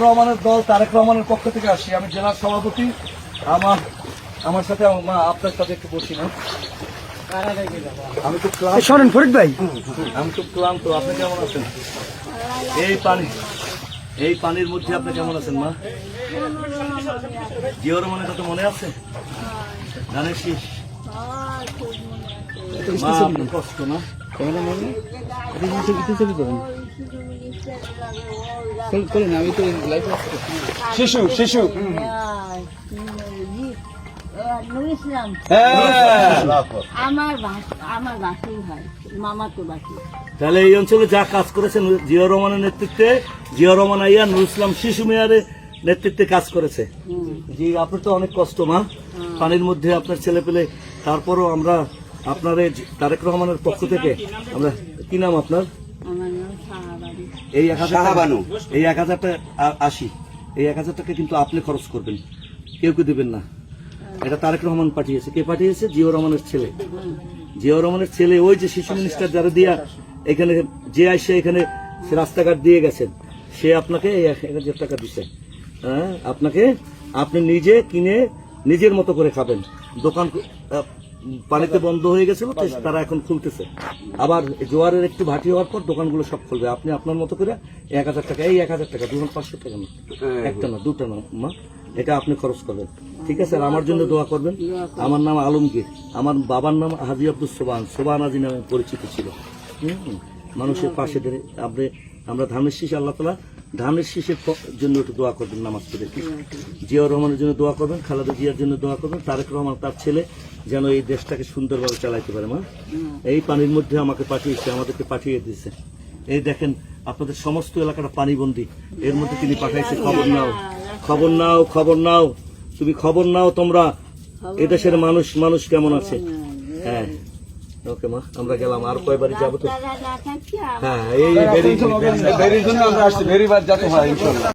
রহমানের দল তারেক রহমানের পক্ষ থেকে আসি। আমি জেলার সভাপতি। আমার সাথে আপনার সাথে একটু বসি না। আমি খুব ক্লান্ত। শোনেন ফরিদ ভাই, আমি খুব ক্লান্ত। আপনি কেমন আছেন? এই পানির মধ্যে আপনি কেমন আছেন মা? জিয়া রহমানের কথা মনে আছে? ধানের শীষ মা, আপনার কষ্ট না? শিশু শিশু ইসলাম আমার বাসুই হয়, মামাতো বাসু। তাহলে এই অঞ্চলে যা কাজ করেছেন জিয়া রহমানের নেতৃত্বে, জিয়া রহমান আইয়া নুর ইসলাম শিশু মেয়ারের নেতৃত্বে কাজ করেছে। জি, আপনার তো অনেক কষ্ট মা, পানির মধ্যে আপনার ছেলে পেলে। তারপরও আমরা আপনার এই তারেক রহমানের পক্ষ থেকে আমরা, কি নাম আপনার? আমার নাম শাহবানু। এই 1000 টাকা আসি, এই 1000 টাকা কিন্তু আপনি খরচ করবেন, কেউ দেবেন না। এটা তারেক রহমান পাঠিয়েছে। কে পাঠিয়েছে? জিয়া রহমানের ছেলে। জিয়া রহমানের ছেলে, ওই যে শিশু মিনিস্টার যারা দিয়া এখানে যে আসে এখানে রাস্তাঘাট দিয়ে গেছেন, সে আপনাকে এই 1000 টাকা দিচ্ছে। হ্যাঁ, আপনাকে আপনি নিজে কিনে নিজের মতো করে খাবেন। দোকান পানিতে বন্ধ হয়ে গেছিল, তারা এখন খুলতেছে। আবার জোয়ারের একটু ভাটি হওয়ার পর দোকানগুলো সব খুলবে। আপনি আপনার মতো করে 1000 টাকা, এই 1000 টাকা 2500 টাকা না, একটা না দুটা না মা, এটা আপনি খরচ করবেন। ঠিক আছে? আর আমার জন্য দোয়া করবেন। আমার নাম আলমগীর, আমার বাবার নাম হাজি আব্দুল সোবান হাজি নামে পরিচিত ছিল। মানুষের পাশে আমরা ধানের শীষ, আল্লাহ তাআলা ধানের শীষের জন্য একটু দোয়া করবেন নামাজ পড়ে। জিয়া রহমানের জন্য দোয়া করবেন, খালেদা জিয়ার জন্য দোয়া করবেন, তারেক রহমান তার ছেলে যেন এই দেশটাকে সুন্দরভাবে চালাইতে পারে। মা, এই পানির মধ্যে আমাকে পাঠিয়েছে, আমাদেরকে পাঠিয়ে দিয়েছে। এই দেখেন আপনাদের সমস্ত এলাকাটা পানিবন্দী, এর মধ্যে তিনি পাঠাইছে। খবর নাও, খবর নাও, খবর নাও, তুমি খবর নাও তোমরা, এদেশের মানুষ কেমন আছে। হ্যাঁ, ওকে মা, আমরা গেলাম। আর কয়বারই যাবো তো? হ্যাঁ, এই বেরির জন্য আমরা আসছি, বেরিবার যাতে হয় ইনশাআল্লাহ।